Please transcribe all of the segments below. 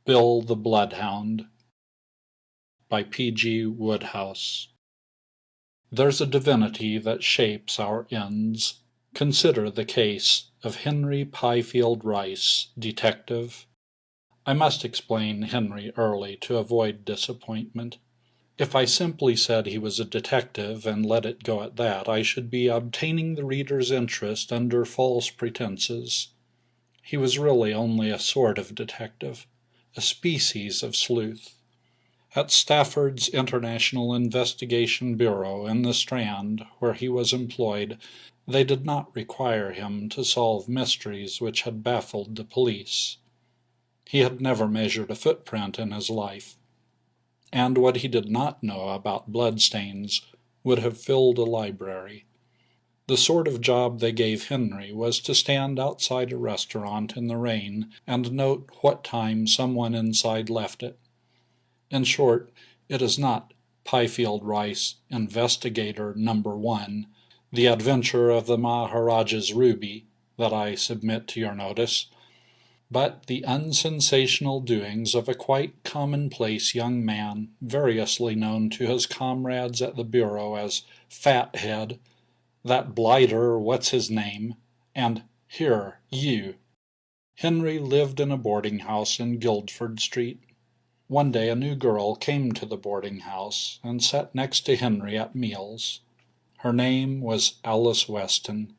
Bill the Bloodhound by P.G. Wodehouse. There's a divinity that shapes our ends. Consider the case of Henry Pifield Rice, detective. I must explain Henry early to avoid disappointment. If I simply said he was a detective and let it go at that, I should be obtaining the reader's interest under false pretenses. He was really only a sort of detective, a species of sleuth. At Stafford's International Investigation Bureau in the Strand, where he was employed, they did not require him to solve mysteries which had baffled the police. He had never measured a footprint in his life, and what he did not know about bloodstains would have filled a library. The sort of job they gave Henry was to stand outside a restaurant in the rain and note what time someone inside left it. In short, it is not Pifield Rice, Investigator Number 1, The Adventure of the Maharaja's Ruby, that I submit to your notice, but the unsensational doings of a quite commonplace young man, variously known to his comrades at the Bureau as Fathead, that blighter what's-his-name, and here, you. Henry lived in a boarding-house in Guildford Street. One day a new girl came to the boarding-house and sat next to Henry at meals. Her name was Alice Weston.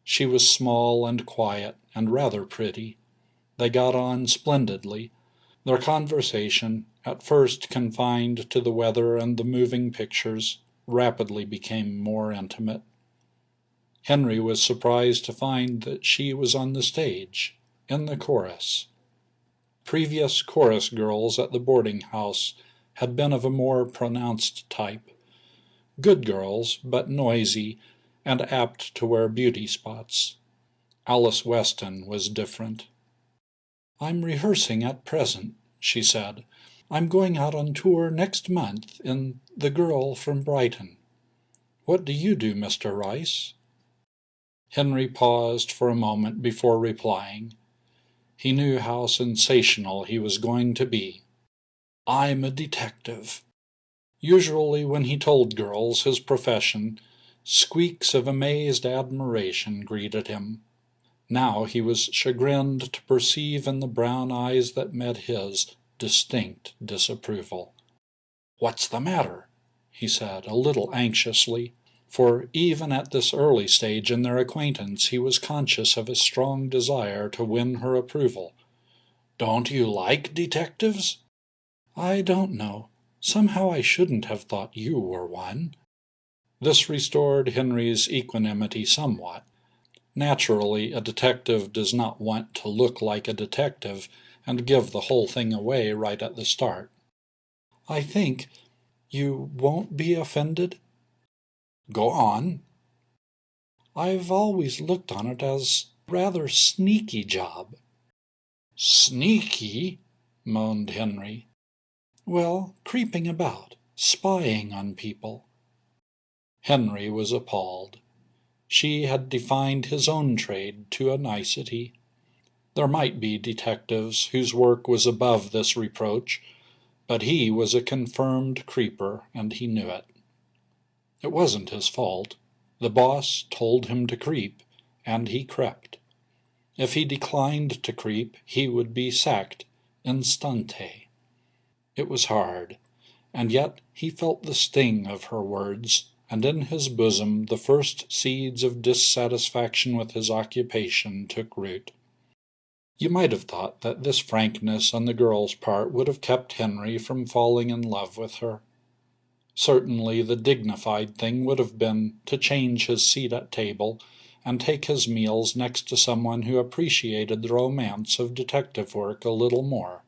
She was small and quiet and rather pretty. They got on splendidly. Their conversation, at first confined to the weather and the moving pictures, rapidly became more intimate. Henry was surprised to find that she was on the stage, in the chorus. Previous chorus girls at the boarding-house had been of a more pronounced type. Good girls, but noisy, and apt to wear beauty spots. Alice Weston was different. "I'm rehearsing at present," she said. "I'm going out on tour next month in The Girl from Brighton. What do you do, Mr. Rice?" Henry paused for a moment before replying. He knew how sensational he was going to be. "I'm a detective." Usually when he told girls his profession, squeaks of amazed admiration greeted him. Now he was chagrined to perceive in the brown eyes that met his distinct disapproval. "What's the matter?" he said, a little anxiously, for even at this early stage in their acquaintance he was conscious of a strong desire to win her approval. "Don't you like detectives?" "I don't know. Somehow I shouldn't have thought you were one." This restored Henry's equanimity somewhat. Naturally, a detective does not want to look like a detective and give the whole thing away right at the start. "I think you won't be offended?" "Go on." "I've always looked on it as rather sneaky job." "Sneaky?" moaned Henry. "Well, creeping about, spying on people." Henry was appalled. She had defined his own trade to a nicety. There might be detectives whose work was above this reproach, but he was a confirmed creeper, and he knew it. It wasn't his fault. The boss told him to creep, and he crept. If he declined to creep, he would be sacked instante. It was hard, and yet he felt the sting of her words, and in his bosom the first seeds of dissatisfaction with his occupation took root. You might have thought that this frankness on the girl's part would have kept Henry from falling in love with her. Certainly the dignified thing would have been to change his seat at table and take his meals next to someone who appreciated the romance of detective work a little more.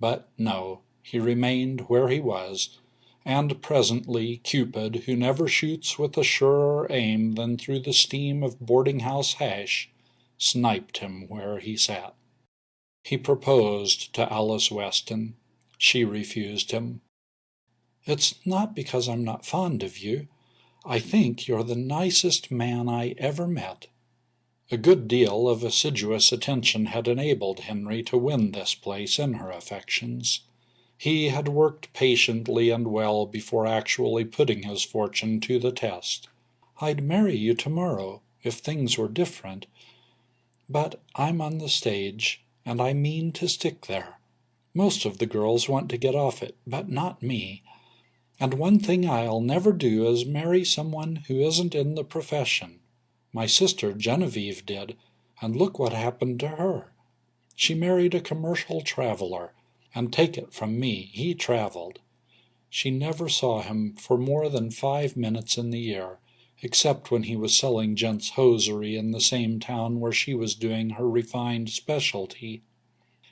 But no, he remained where he was, and presently Cupid, who never shoots with a surer aim than through the steam of boarding-house hash, sniped him where he sat. He proposed to Alice Weston. She refused him. "It's not because I'm not fond of you. I think you're the nicest man I ever met." A good deal of assiduous attention had enabled Henry to win this place in her affections. He had worked patiently and well before actually putting his fortune to the test. "I'd marry you tomorrow, if things were different. But I'm on the stage, and I mean to stick there. Most of the girls want to get off it, but not me. And one thing I'll never do is marry someone who isn't in the profession. My sister Genevieve did, and look what happened to her. She married a commercial traveler, and take it from me, he traveled. She never saw him for more than 5 minutes in the year, except when he was selling gents' hosiery in the same town where she was doing her refined specialty.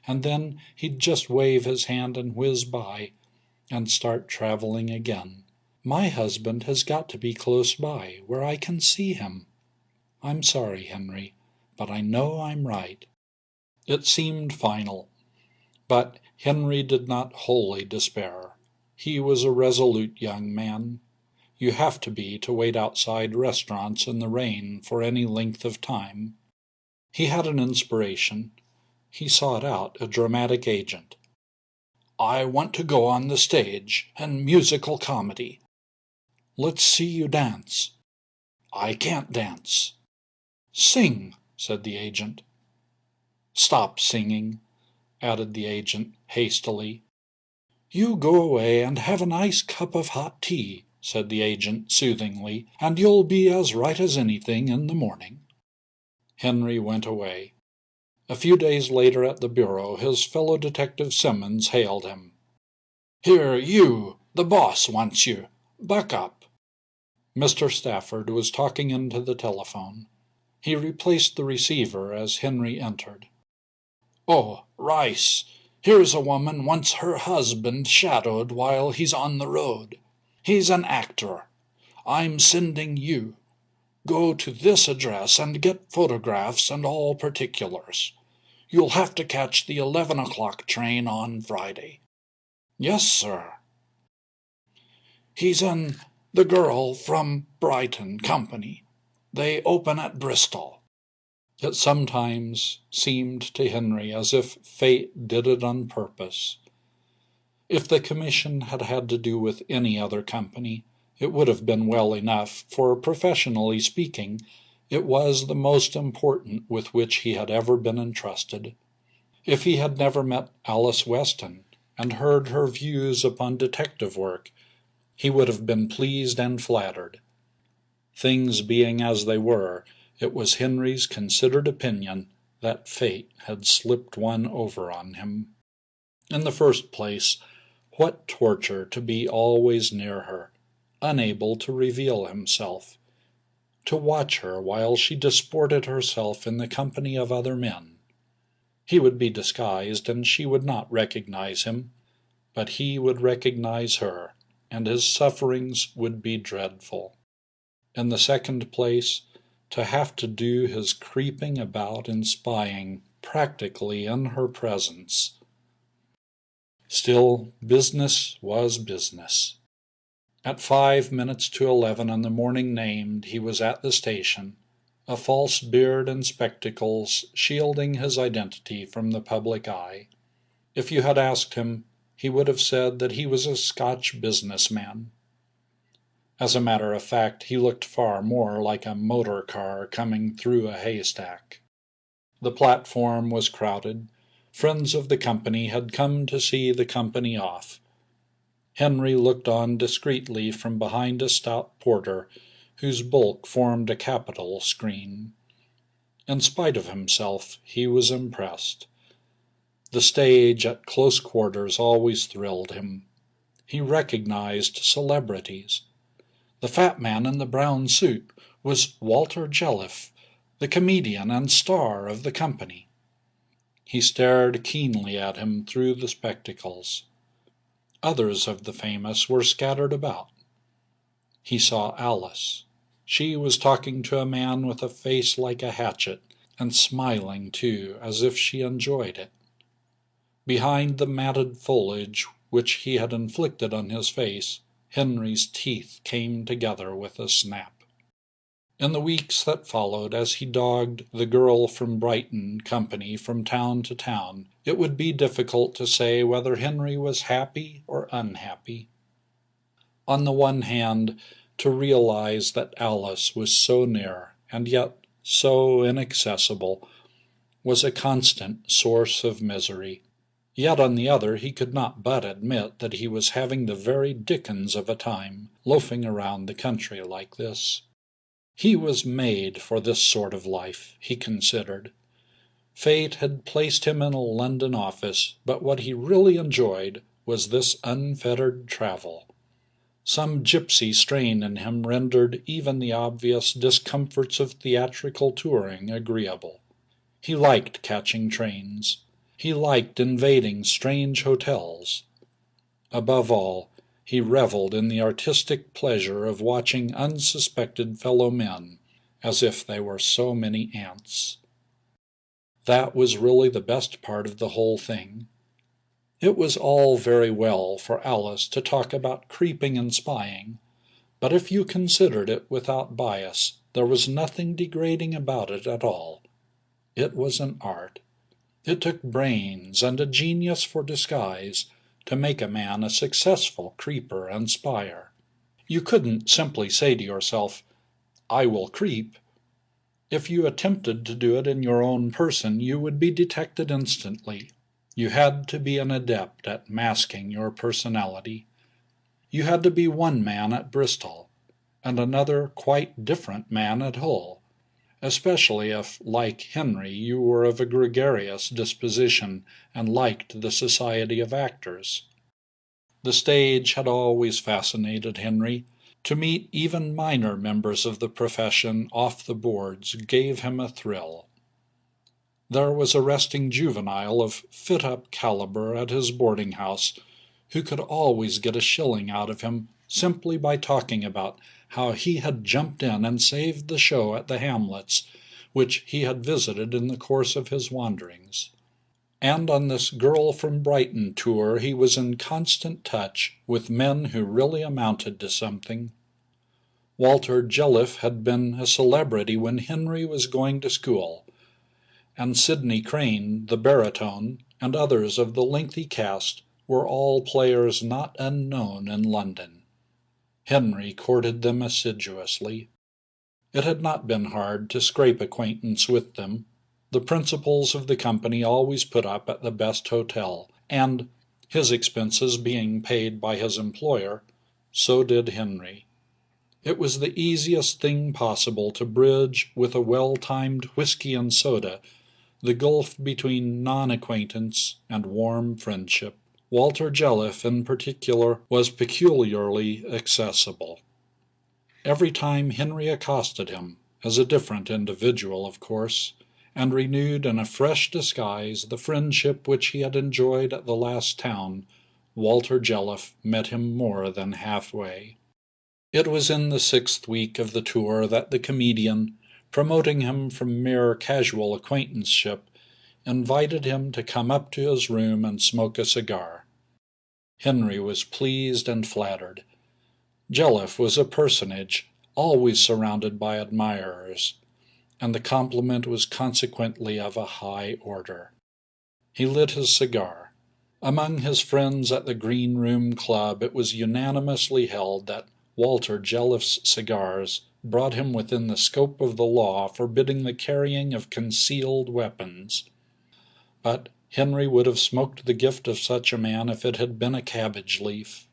And then he'd just wave his hand and whiz by, and start traveling again. My husband has got to be close by, where I can see him. I'm sorry, Henry, but I know I'm right." It seemed final, but Henry did not wholly despair. He was a resolute young man. You have to be to wait outside restaurants in the rain for any length of time. He had an inspiration. He sought out a dramatic agent. "I want to go on the stage, and musical comedy." "Let's see you dance." "I can't dance." "Sing," said the agent. "Stop singing," added the agent hastily. "You go away and have a nice cup of hot tea," said the agent soothingly, "and you'll be as right as anything in the morning." Henry went away. A few days later at the bureau his fellow detective Simmons hailed him. "Here, you! The boss wants you. Buck up." Mr. Stafford was talking into the telephone. He replaced the receiver as Henry entered. "Oh, Rice, here's a woman wants her husband shadowed while he's on the road. He's an actor. I'm sending you. Go to this address and get photographs and all particulars. You'll have to catch the 11 o'clock train on Friday." "Yes, sir." "He's in The Girl from Brighton company. They open at Bristol." It sometimes seemed to Henry as if fate did it on purpose. If the commission had had to do with any other company, it would have been well enough, for, professionally speaking, it was the most important with which he had ever been entrusted. If he had never met Alice Weston, and heard her views upon detective work, he would have been pleased and flattered. Things being as they were, it was Henry's considered opinion that fate had slipped one over on him. In the first place, what torture to be always near her, unable to reveal himself, to watch her while she disported herself in the company of other men. He would be disguised, and she would not recognize him, but he would recognize her, and his sufferings would be dreadful. In the second place, to have to do his creeping about and spying practically in her presence. Still, business was business. At 5 minutes to 11 on the morning named, he was at the station, a false beard and spectacles shielding his identity from the public eye. If you had asked him, he would have said that he was a Scotch businessman. As a matter of fact, he looked far more like a motor car coming through a haystack. The platform was crowded. Friends of the company had come to see the company off. Henry looked on discreetly from behind a stout porter, whose bulk formed a capital screen. In spite of himself, he was impressed. The stage at close quarters always thrilled him. He recognized celebrities. The fat man in the brown suit was Walter Jelliffe, the comedian and star of the company. He stared keenly at him through the spectacles. Others of the famous were scattered about. He saw Alice. She was talking to a man with a face like a hatchet, and smiling, too, as if she enjoyed it. Behind the matted foliage which he had inflicted on his face, Henry's teeth came together with a snap. In the weeks that followed, as he dogged the girl from Brighton company from town to town, it would be difficult to say whether Henry was happy or unhappy. On the one hand, to realize that Alice was so near, and yet so inaccessible, was a constant source of misery. Yet on the other, he could not but admit that he was having the very dickens of a time, loafing around the country like this. He was made for this sort of life, he considered. Fate had placed him in a London office, but what he really enjoyed was this unfettered travel. Some gypsy strain in him rendered even the obvious discomforts of theatrical touring agreeable. He liked catching trains. He liked invading strange hotels. Above all, he revelled in the artistic pleasure of watching unsuspected fellow men, as if they were so many ants. That was really the best part of the whole thing. It was all very well for Alice to talk about creeping and spying, but if you considered it without bias, there was nothing degrading about it at all. It was an art. It took brains and a genius for disguise to make a man a successful creeper and spyer. You couldn't simply say to yourself, "I will creep." If you attempted to do it in your own person, you would be detected instantly. You had to be an adept at masking your personality. You had to be one man at Bristol, and another quite different man at Hull, especially if, like Henry, you were of a gregarious disposition and liked the society of actors. The stage had always fascinated Henry. To meet even minor members of the profession off the boards gave him a thrill. There was a resting juvenile of fit-up caliber at his boarding-house who could always get a shilling out of him simply by talking about how he had jumped in and saved the show at the hamlets which he had visited in the course of his wanderings. And on this girl from Brighton tour he was in constant touch with men who really amounted to something. Walter Jelliffe had been a celebrity when Henry was going to school, and Sidney Crane, the baritone, and others of the lengthy cast were all players not unknown in London. Henry courted them assiduously. It had not been hard to scrape acquaintance with them. The principals of the company always put up at the best hotel, and, his expenses being paid by his employer, so did Henry. It was the easiest thing possible to bridge with a well-timed whiskey and soda the gulf between non-acquaintance and warm friendship. Walter Jelliffe, in particular, was peculiarly accessible. Every time Henry accosted him, as a different individual, of course, and renewed in a fresh disguise the friendship which he had enjoyed at the last town, Walter Jelliffe met him more than halfway. It was in the 6th week of the tour that the comedian, promoting him from mere casual acquaintanceship, invited him to come up to his room and smoke a cigar. Henry was pleased and flattered. Jelliffe was a personage, always surrounded by admirers, and the compliment was consequently of a high order. He lit his cigar. Among his friends at the Green Room Club it was unanimously held that Walter Jelliffe's cigars brought him within the scope of the law forbidding the carrying of concealed weapons. But Henry would have smoked the gift of such a man if it had been a cabbage leaf.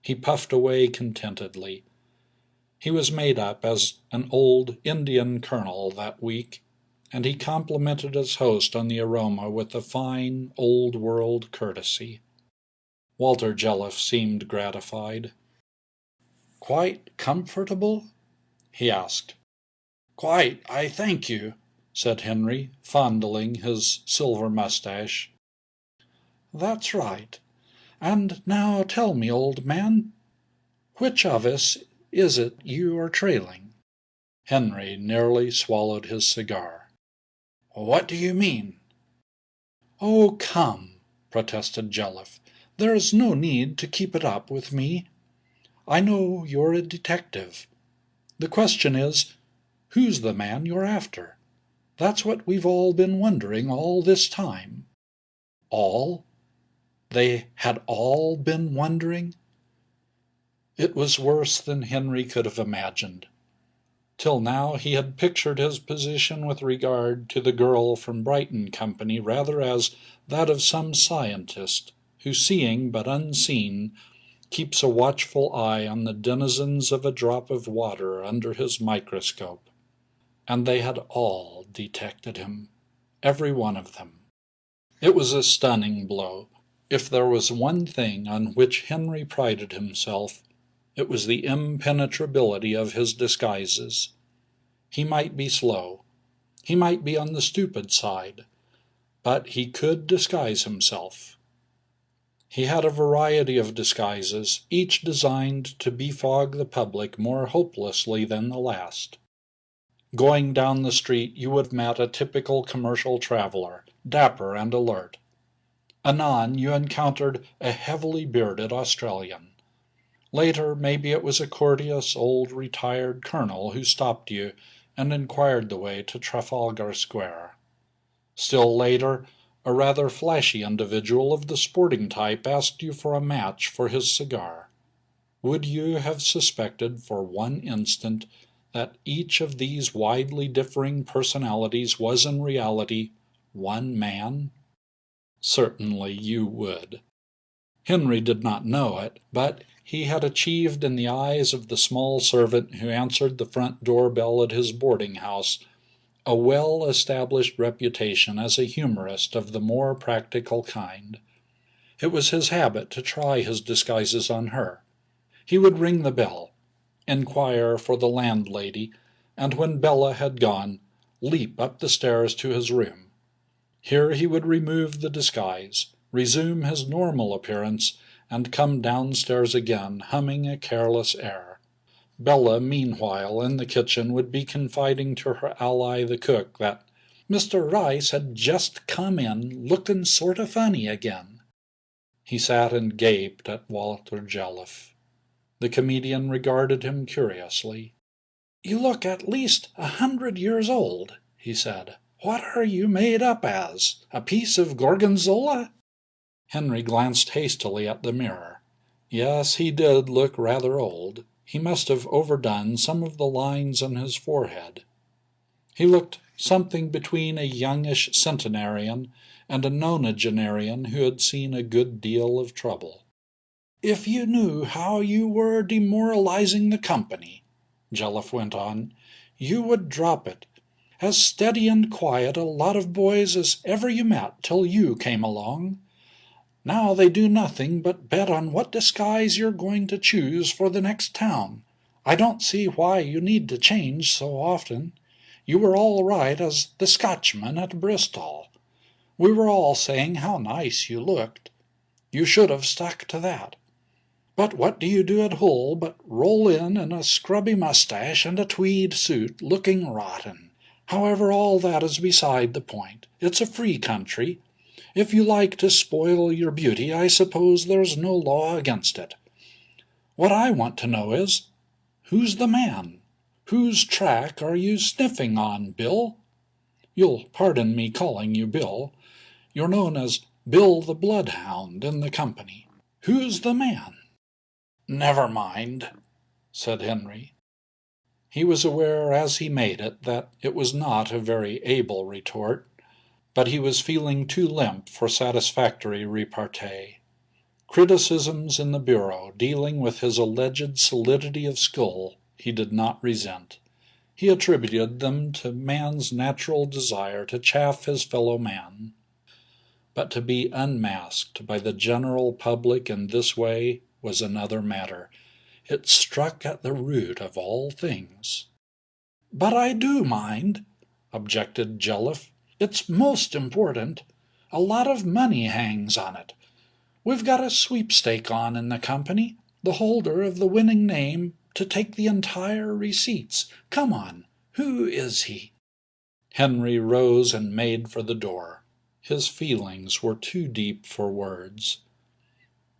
He puffed away contentedly. He was made up as an old Indian colonel that week, and he complimented his host on the aroma with a fine, old-world courtesy. Walter Jelliffe seemed gratified. "Quite comfortable?" he asked. "Quite, I thank you," said Henry, fondling his silver mustache. "That's right. And now tell me, old man, which of us is it you are trailing?" Henry nearly swallowed his cigar. "What do you mean?" "Oh, come," protested Jelliffe. "There's no need to keep it up with me. I know you're a detective. The question is, who's the man you're after? That's what we've all been wondering all this time." All? They had all been wondering? It was worse than Henry could have imagined. Till now he had pictured his position with regard to the girl from Brighton company rather as that of some scientist who, seeing but unseen, keeps a watchful eye on the denizens of a drop of water under his microscope. And they had all detected him, every one of them. It was a stunning blow. If there was one thing on which Henry prided himself, it was the impenetrability of his disguises. He might be slow, he might be on the stupid side, but he could disguise himself. He had a variety of disguises, each designed to befog the public more hopelessly than the last. Going down the street you would have met a typical commercial traveler, dapper and alert. Anon you encountered a heavily bearded Australian. Later, maybe it was a courteous old retired colonel who stopped you and inquired the way to Trafalgar Square. Still later, a rather flashy individual of the sporting type asked you for a match for his cigar. Would you have suspected for one instant that each of these widely differing personalities was in reality one man? Certainly you would. Henry did not know it, but he had achieved in the eyes of the small servant who answered the front door bell at his boarding house a well-established reputation as a humorist of the more practical kind. It was his habit to try his disguises on her. He would ring the bell, inquire for the landlady, and when Bella had gone, leap up the stairs to his room. Here he would remove the disguise, resume his normal appearance, and come downstairs again, humming a careless air. Bella, meanwhile, in the kitchen, would be confiding to her ally the cook that Mr. Rice had just come in, looking sort of funny again. He sat and gaped at Walter Jelliffe. The comedian regarded him curiously. "You look at least 100 years old," he said. "What are you made up as? A piece of gorgonzola?" Henry glanced hastily at the mirror. Yes, he did look rather old. He must have overdone some of the lines on his forehead. He looked something between a youngish centenarian and a nonagenarian who had seen a good deal of trouble. "If you knew how you were demoralizing the company," Jelliffe went on, "you would drop it. As steady and quiet a lot of boys as ever you met till you came along. Now they do nothing but bet on what disguise you're going to choose for the next town. I don't see why you need to change so often. You were all right as the Scotchman at Bristol. We were all saying how nice you looked. You should have stuck to that. But what do you do at Hull but roll in a scrubby mustache and a tweed suit, looking rotten? However, all that is beside the point. It's a free country. If you like to spoil your beauty, I suppose there's no law against it. What I want to know is, who's the man? Whose track are you sniffing on, Bill? You'll pardon me calling you Bill. You're known as Bill the Bloodhound in the company. Who's the man?" "Never mind," said Henry. He was aware as he made it that it was not a very able retort, but he was feeling too limp for satisfactory repartee. Criticisms in the bureau dealing with his alleged solidity of skull he did not resent. He attributed them to man's natural desire to chaff his fellow man. But to be unmasked by the general public in this way was another matter. It struck at the root of all things. "But I do mind," objected Jelliffe. "It's most important. A lot of money hangs on it. We've got a sweepstake on in the company, the holder of the winning name to take the entire receipts. Come on, who is he?" Henry rose and made for the door. His feelings were too deep for words.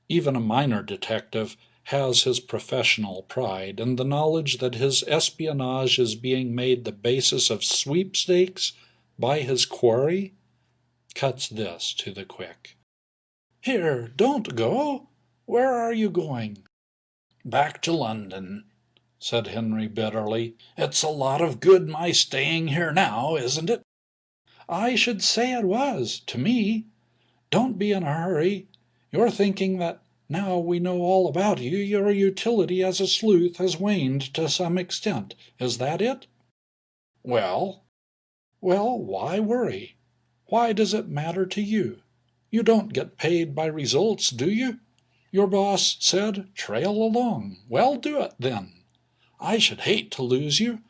Even a minor detective has his professional pride, and the knowledge that his espionage is being made the basis of sweepstakes by his quarry cuts this to the quick. "Here, don't go. Where are you going?" "Back to London," said Henry bitterly. "It's a lot of good my staying here now, isn't it?" "I should say it was, to me. Don't be in a hurry. You're thinking that now we know all about you, your utility as a sleuth has waned to some extent. Is that it?" "Well?" "Well, why worry? Why does it matter to you? You don't get paid by results, do you? Your boss said trail along. Well, do it, then. I should hate to lose you.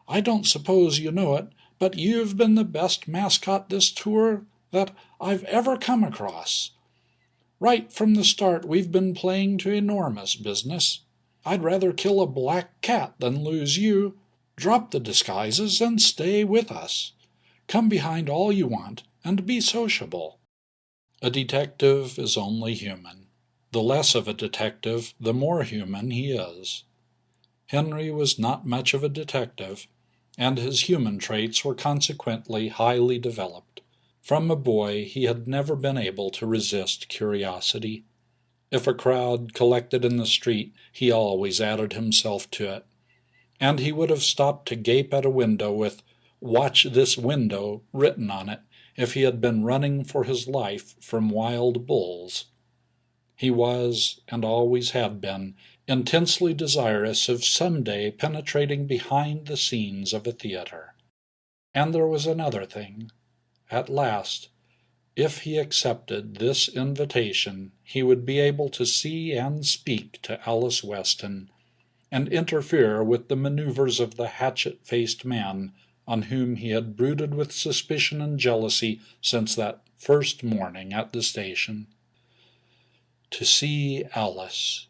I don't suppose you know it, but you've been the best mascot this tour that I've ever come across. Right from the start we've been playing to enormous business. I'd rather kill a black cat than lose you. Drop the disguises and stay with us. Come behind all you want, and be sociable." A detective is only human. The less of a detective, the more human he is. Henry was not much of a detective, and his human traits were consequently highly developed. From a boy he had never been able to resist curiosity. If a crowd collected in the street, he always added himself to it, and he would have stopped to gape at a window with "Watch this window" written on it if he had been running for his life from wild bulls. He was, and always had been, intensely desirous of some day penetrating behind the scenes of a theater. And there was another thing. At last, if he accepted this invitation, he would be able to see and speak to Alice Weston, and interfere with the maneuvers of the hatchet-faced man on whom he had brooded with suspicion and jealousy since that first morning at the station. To see Alice,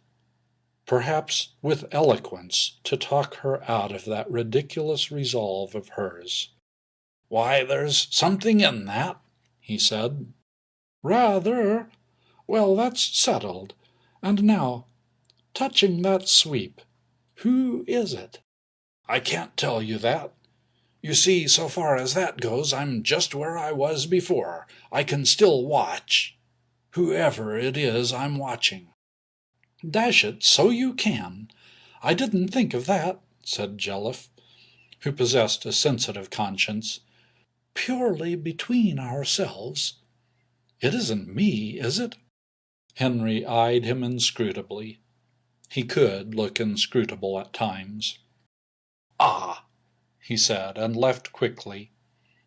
perhaps with eloquence to talk her out of that ridiculous resolve of hers. "Why, there's something in that," he said. "Rather. Well, that's settled. And now, touching that sweep, who is it?" "I can't tell you that. You see, so far as that goes, I'm just where I was before. I can still watch whoever it is I'm watching." "Dash it, so you can! I didn't think of that," said Jelliffe, who possessed a sensitive conscience. "Purely between ourselves. It isn't me, is it?" Henry eyed him inscrutably. He could look inscrutable at times. "Ah!" he said, and left quickly,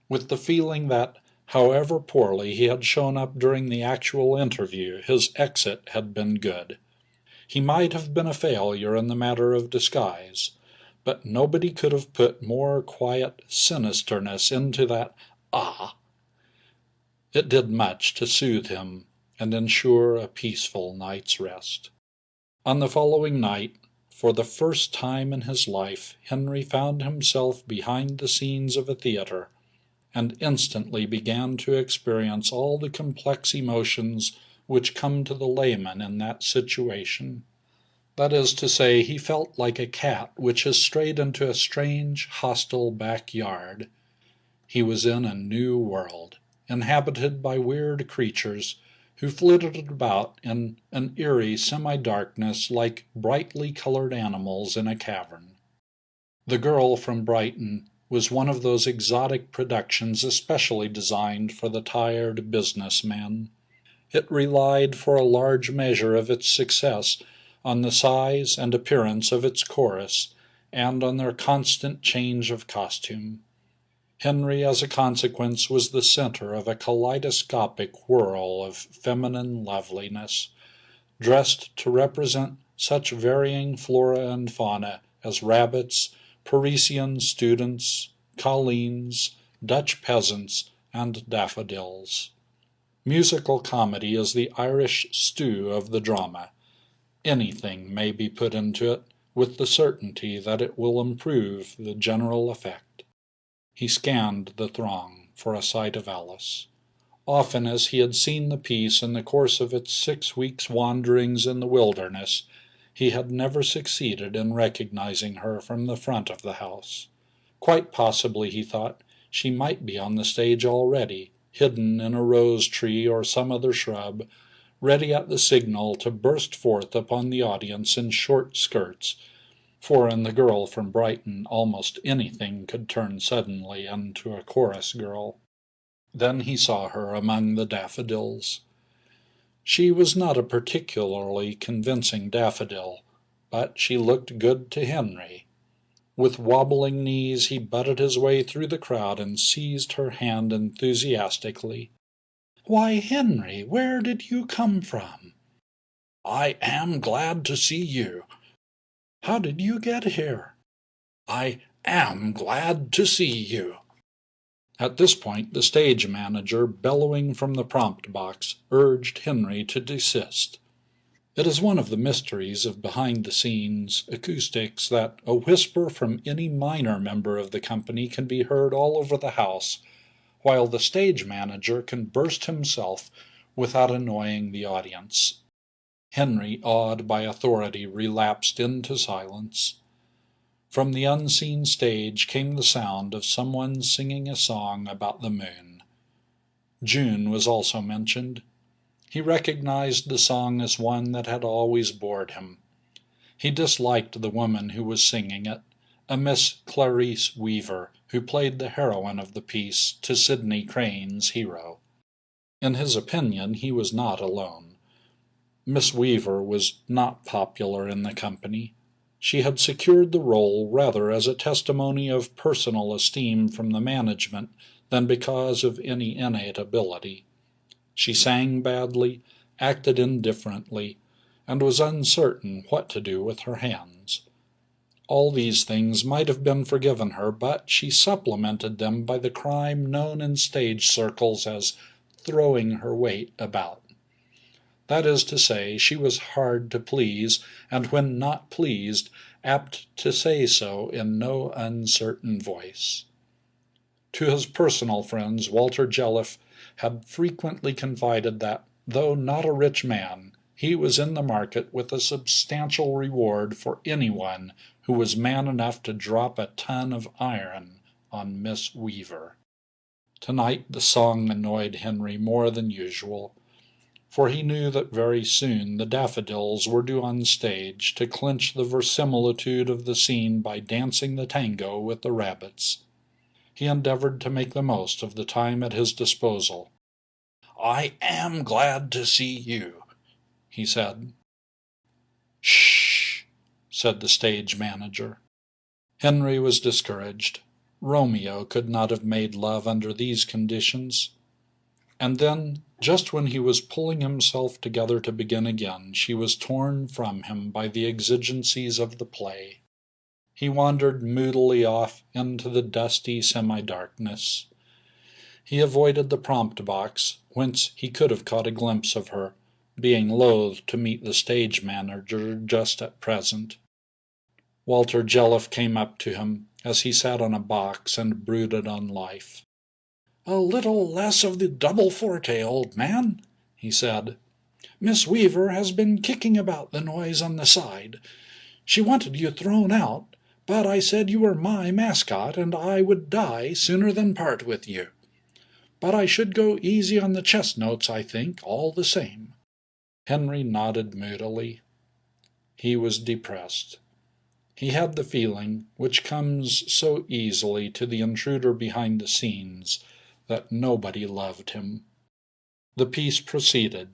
with the feeling that, however poorly he had shown up during the actual interview, his exit had been good. He might have been a failure in the matter of disguise, but nobody could have put more quiet sinisterness into that "ah." It did much to soothe him and ensure a peaceful night's rest. On the following night, for the first time in his life, Henry found himself behind the scenes of a theater, and instantly began to experience all the complex emotions which come to the layman in that situation. That is to say, he felt like a cat which has strayed into a strange, hostile backyard. He was in a new world, inhabited by weird creatures who flitted about in an eerie semi-darkness like brightly colored animals in a cavern. The Girl from Brighton was one of those exotic productions especially designed for the tired businessman. It relied for a large measure of its success on the size and appearance of its chorus, and on their constant change of costume. Henry, as a consequence, was the center of a kaleidoscopic whirl of feminine loveliness, dressed to represent such varying flora and fauna as rabbits, Parisian students, colleens, Dutch peasants, and daffodils. Musical comedy is the Irish stew of the drama. Anything may be put into it with the certainty that it will improve the general effect. He scanned the throng for a sight of Alice. Often as he had seen the piece in the course of its 6 weeks' wanderings in the wilderness, he had never succeeded in recognizing her from the front of the house. Quite possibly, he thought, she might be on the stage already, hidden in a rose tree or some other shrub, ready at the signal to burst forth upon the audience in short skirts, for in the girl from Brighton almost anything could turn suddenly into a chorus girl. Then he saw her among the daffodils. She was not a particularly convincing daffodil, but she looked good to Henry. With wobbling knees he butted his way through the crowd and seized her hand enthusiastically. "Why, Henry, where did you come from?" "I am glad to see you." "How did you get here?" "I am glad to see you." At this point the stage manager, bellowing from the prompt box, urged Henry to desist. It is one of the mysteries of behind-the-scenes acoustics that a whisper from any minor member of the company can be heard all over the house, while the stage manager can burst himself without annoying the audience. Henry, awed by authority, relapsed into silence. From the unseen stage came the sound of someone singing a song about the moon. June was also mentioned. He recognized the song as one that had always bored him. He disliked the woman who was singing it, a Miss Clarice Weaver, who played the heroine of the piece to Sidney Crane's hero. In his opinion, he was not alone. Miss Weaver was not popular in the company. She had secured the role rather as a testimony of personal esteem from the management than because of any innate ability. She sang badly, acted indifferently, and was uncertain what to do with her hands. All these things might have been forgiven her, but she supplemented them by the crime known in stage circles as throwing her weight about. That is to say, she was hard to please, and when not pleased, apt to say so in no uncertain voice. To his personal friends, Walter Jelliffe had frequently confided that, though not a rich man, he was in the market with a substantial reward for anyone who was man enough to drop a ton of iron on Miss Weaver. Tonight the song annoyed Henry more than usual, for he knew that very soon the daffodils were due on stage to clinch the verisimilitude of the scene by dancing the tango with the rabbits. He endeavored to make the most of the time at his disposal. "I am glad to see you," he said. "Shh," said the stage manager. Henry was discouraged. Romeo could not have made love under these conditions. And then, just when he was pulling himself together to begin again, she was torn from him by the exigencies of the play. He wandered moodily off into the dusty semi-darkness. He avoided the prompt box, whence he could have caught a glimpse of her, being loath to meet the stage manager just at present. Walter Jelliffe came up to him as he sat on a box and brooded on life. "A little less of the double forte, old man," he said. "Miss Weaver has been kicking about the noise on the side. She wanted you thrown out, but I said you were my mascot, and I would die sooner than part with you. But I should go easy on the chest notes, I think, all the same." Henry nodded moodily. He was depressed. He had the feeling, which comes so easily to the intruder behind the scenes, that nobody loved him. The piece proceeded.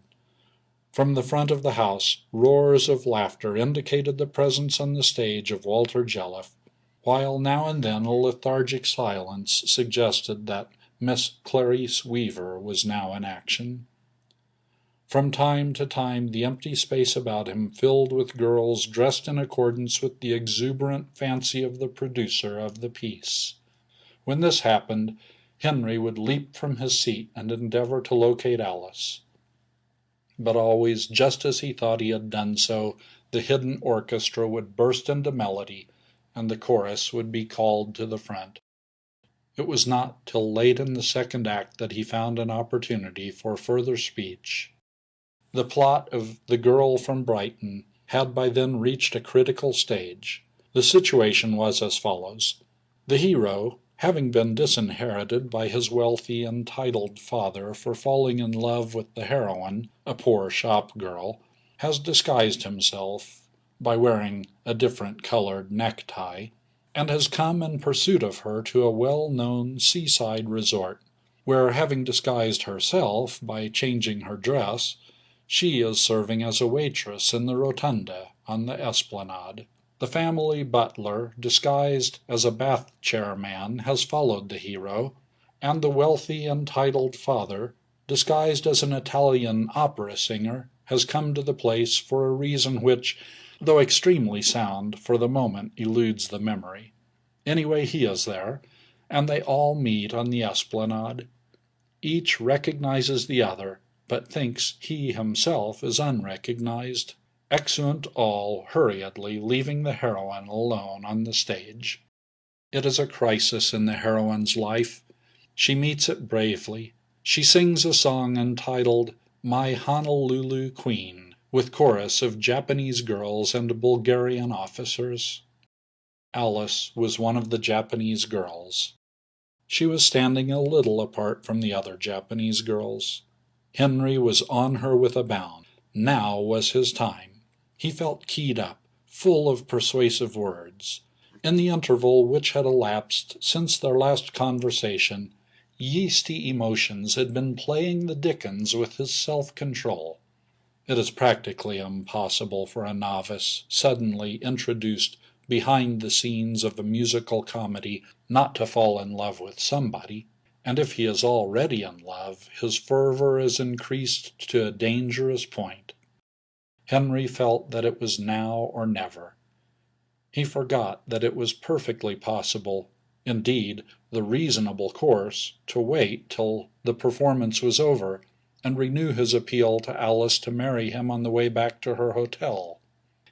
From the front of the house, roars of laughter indicated the presence on the stage of Walter Jelliffe, while now and then a lethargic silence suggested that Miss Clarice Weaver was now in action. From time to time the empty space about him filled with girls dressed in accordance with the exuberant fancy of the producer of the piece. When this happened, Henry would leap from his seat and endeavor to locate Alice. But always, just as he thought he had done so, the hidden orchestra would burst into melody, and the chorus would be called to the front. It was not till late in the second act that he found an opportunity for further speech. The plot of The Girl from Brighton had by then reached a critical stage. The situation was as follows. The hero, having been disinherited by his wealthy and titled father for falling in love with the heroine, a poor shop girl, has disguised himself by wearing a different colored necktie, and has come in pursuit of her to a well-known seaside resort, where, having disguised herself by changing her dress, she is serving as a waitress in the rotunda on the esplanade. The family butler, disguised as a bath chair man, has followed the hero, and the wealthy and titled father, disguised as an Italian opera singer, has come to the place for a reason which, though extremely sound, for the moment eludes the memory. Anyway, he is there, and they all meet on the esplanade. Each recognizes the other, but thinks he himself is unrecognized. Exeunt all hurriedly, leaving the heroine alone on the stage. It is a crisis in the heroine's life. She meets it bravely. She sings a song entitled My Honolulu Queen, with chorus of Japanese girls and Bulgarian officers. Alice was one of the Japanese girls. She was standing a little apart from the other Japanese girls. Henry was on her with a bound. Now was his time. He felt keyed up, full of persuasive words. In the interval which had elapsed since their last conversation, yeasty emotions had been playing the dickens with his self-control. It is practically impossible for a novice, suddenly introduced behind the scenes of a musical comedy, not to fall in love with somebody, and if he is already in love, his fervor is increased to a dangerous point. Henry felt that it was now or never. He forgot that it was perfectly possible, indeed the reasonable course, to wait till the performance was over and renew his appeal to Alice to marry him on the way back to her hotel.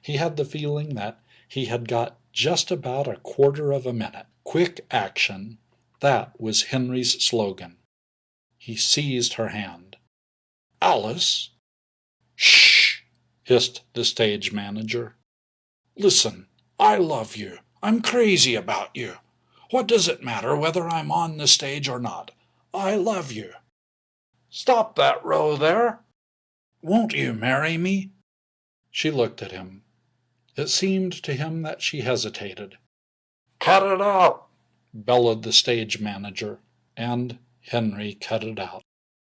He had the feeling that he had got just about a quarter of a minute. Quick action. That was Henry's slogan. He seized her hand. "Alice!" "Shh!" hissed the stage manager. "Listen, I love you. I'm crazy about you. What does it matter whether I'm on the stage or not? I love you. Stop that row there. Won't you marry me?" She looked at him. It seemed to him that she hesitated. "Cut it out!" bellowed the stage manager, and Henry cut it out.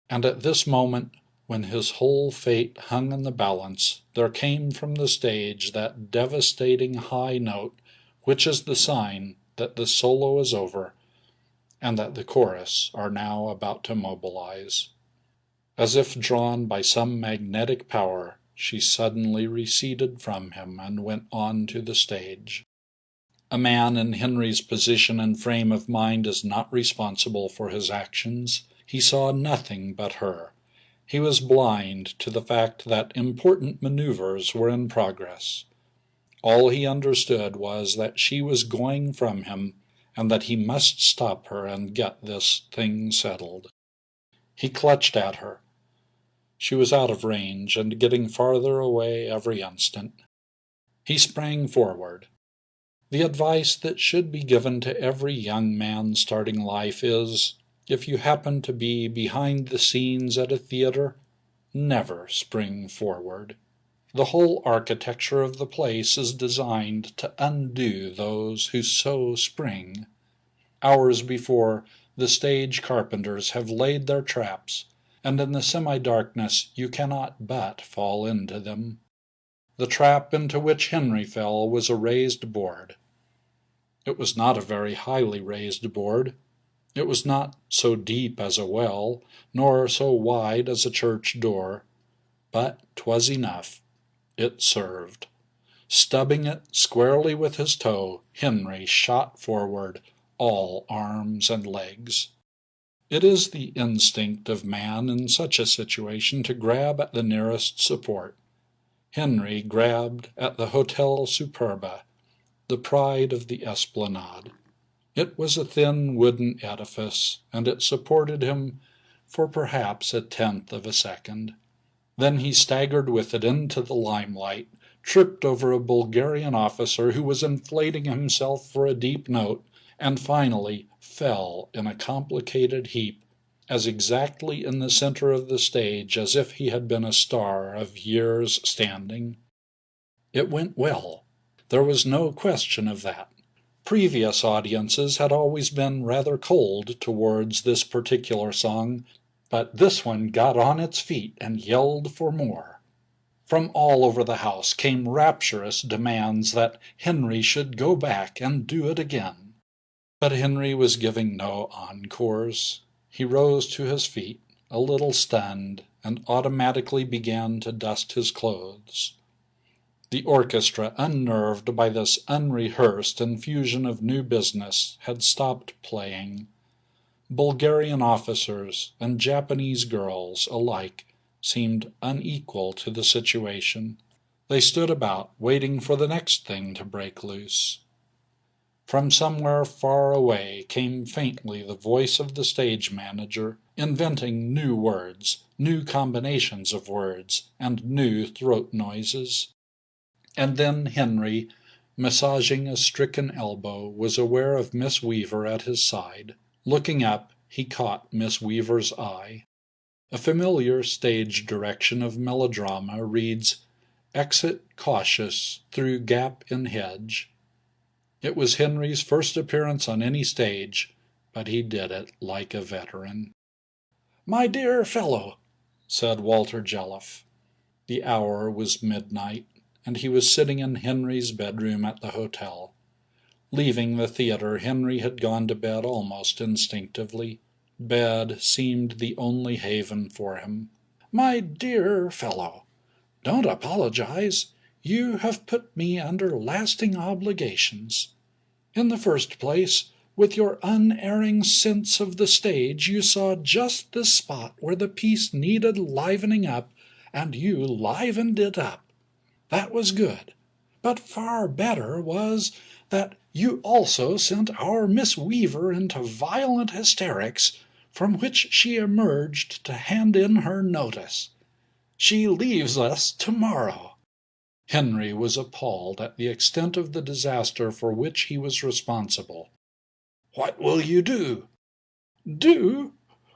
And at this moment, when his whole fate hung in the balance, there came from the stage that devastating high note which is the sign that the solo is over and that the chorus are now about to mobilize. As if drawn by some magnetic power, she suddenly receded from him and went on to the stage. A man in Henry's position and frame of mind is not responsible for his actions. He saw nothing but her. He was blind to the fact that important maneuvers were in progress. All he understood was that she was going from him, and that he must stop her and get this thing settled. He clutched at her. She was out of range and getting farther away every instant. He sprang forward. The advice that should be given to every young man starting life is, if you happen to be behind the scenes at a theater, never spring forward. The whole architecture of the place is designed to undo those who so spring. Hours before, the stage carpenters have laid their traps, and in the semi-darkness you cannot but fall into them. The trap into which Henry fell was a raised board. It was not a very highly raised board. It was not so deep as a well, nor so wide as a church door, but 'twas enough. It served. Stubbing it squarely with his toe, Henry shot forward, all arms and legs. It is the instinct of man in such a situation to grab at the nearest support. Henry grabbed at the Hotel Superba, the pride of the esplanade. It was a thin wooden edifice, and it supported him for perhaps a tenth of a second. Then he staggered with it into the limelight, tripped over a Bulgarian officer who was inflating himself for a deep note, and finally fell in a complicated heap, as exactly in the center of the stage as if he had been a star of years' standing. It went well. There was no question of that. Previous audiences had always been rather cold towards this particular song, but this one got on its feet and yelled for more. From all over the house came rapturous demands that Henry should go back and do it again. But Henry was giving no encores. He rose to his feet, a little stunned, and automatically began to dust his clothes. The orchestra, unnerved by this unrehearsed infusion of new business, had stopped playing. Bulgarian officers and Japanese girls alike seemed unequal to the situation. They stood about, waiting for the next thing to break loose. From somewhere far away came faintly the voice of the stage manager, inventing new words, new combinations of words, and new throat noises. And then Henry, massaging a stricken elbow, was aware of Miss Weaver at his side. Looking up, he caught Miss Weaver's eye. A familiar stage direction of melodrama reads, "Exit cautious through gap in hedge." It was Henry's first appearance on any stage, but he did it like a veteran. "My dear fellow," said Walter Jelliffe. The hour was midnight, and he was sitting in Henry's bedroom at the hotel. Leaving the theater, Henry had gone to bed almost instinctively. Bed seemed the only haven for him. "My dear fellow, don't apologize. You have put me under lasting obligations. In the first place, with your unerring sense of the stage, you saw just the spot where the piece needed livening up, and you livened it up. That was good. But far better was that you also sent our Miss Weaver into violent hysterics, from which she emerged to hand in her notice. She leaves us tomorrow." Henry was appalled at the extent of the disaster for which he was responsible. "What will you do?" "Do?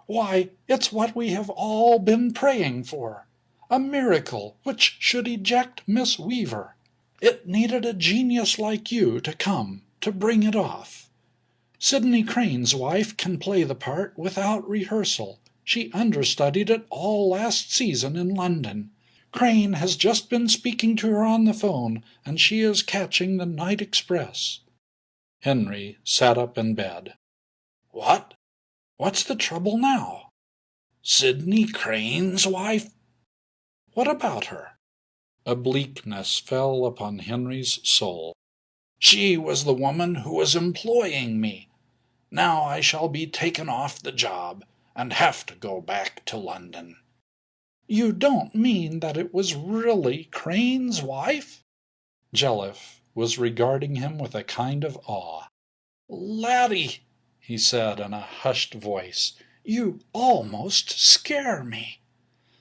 Why, it's what we have all been praying for. A miracle which should eject Miss Weaver. It needed a genius like you to come to bring it off. Sidney Crane's wife can play the part without rehearsal. She understudied it all last season in London. Crane has just been speaking to her on the phone, and she is catching the night express." Henry sat up in bed. "What? What's the trouble now? Sidney Crane's wife? What about her?" A bleakness fell upon Henry's soul. "She was the woman who was employing me. Now I shall be taken off the job, and have to go back to London." "You don't mean that it was really Crane's wife?" Jelliffe was regarding him with a kind of awe. "Laddie," he said in a hushed voice, "you almost scare me.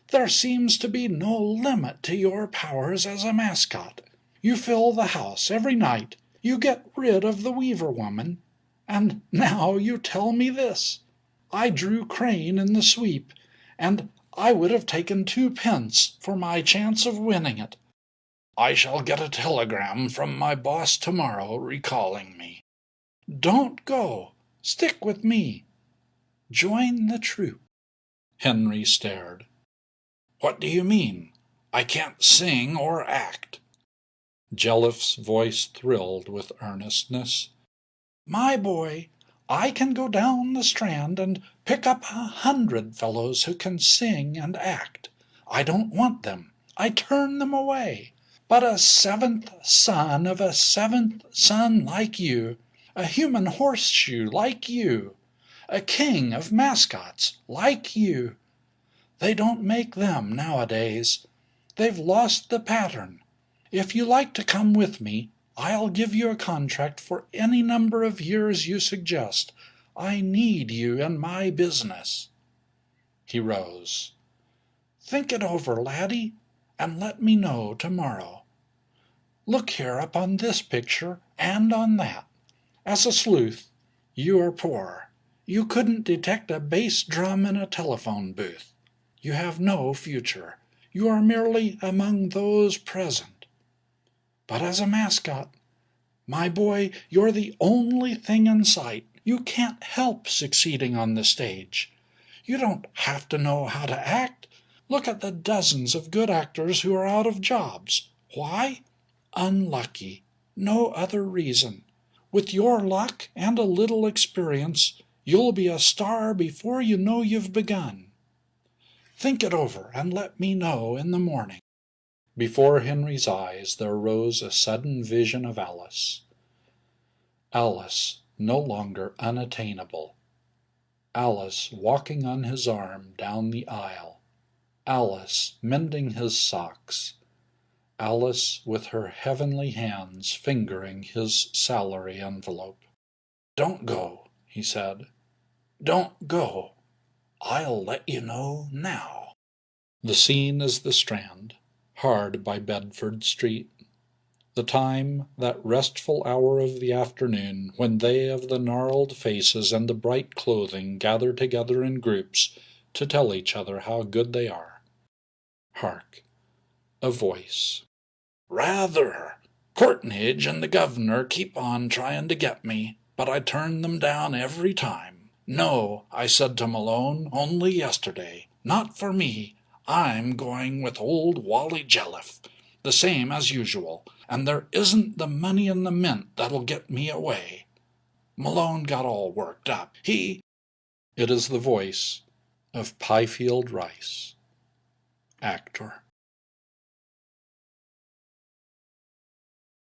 There seems to be no limit to your powers as a mascot. You fill the house every night. You get rid of the Weaver woman. And now you tell me this. I drew Crane in the sweep, and I would have taken 2 pence for my chance of winning it. I shall get a telegram from my boss tomorrow recalling me. Don't go. Stick with me. Join the troupe." Henry stared. "What do you mean? I can't sing or act." Jelliffe's voice thrilled with earnestness. "My boy, I can go down the Strand and pick up 100 fellows who can sing and act. I don't want them. I turn them away. But a seventh son of a seventh son like you, a human horseshoe like you, a king of mascots like you, they don't make them nowadays. They've lost the pattern. If you like to come with me, I'll give you a contract for any number of years you suggest. I need you in my business." He rose. "Think it over, laddie, and let me know tomorrow. Look here up on this picture and on that. As a sleuth, you are poor. You couldn't detect a bass drum in a telephone booth. You have no future. You are merely among those present. But as a mascot, my boy, you're the only thing in sight. You can't help succeeding on the stage. You don't have to know how to act. Look at the dozens of good actors who are out of jobs. Why? Unlucky. No other reason. With your luck and a little experience, you'll be a star before you know you've begun. Think it over and let me know in the morning." Before Henry's eyes there rose a sudden vision of Alice. Alice, no longer unattainable. Alice walking on his arm down the aisle. Alice mending his socks. Alice with her heavenly hands fingering his salary envelope. "Don't go," he said. "Don't go. I'll let you know now." The scene is the Strand, hard by Bedford Street. The time, that restful hour of the afternoon, when they of the gnarled faces and the bright clothing gather together in groups to tell each other how good they are. Hark! A voice. "Rather! Courtneidge and the governor keep on trying to get me, but I turn them down every time. No, I said to Malone only yesterday, not for me. I'm going with old Wally Jelliffe, the same as usual, and there isn't the money in the mint that'll get me away. Malone got all worked up. It is the voice of Pyfield Rice, actor.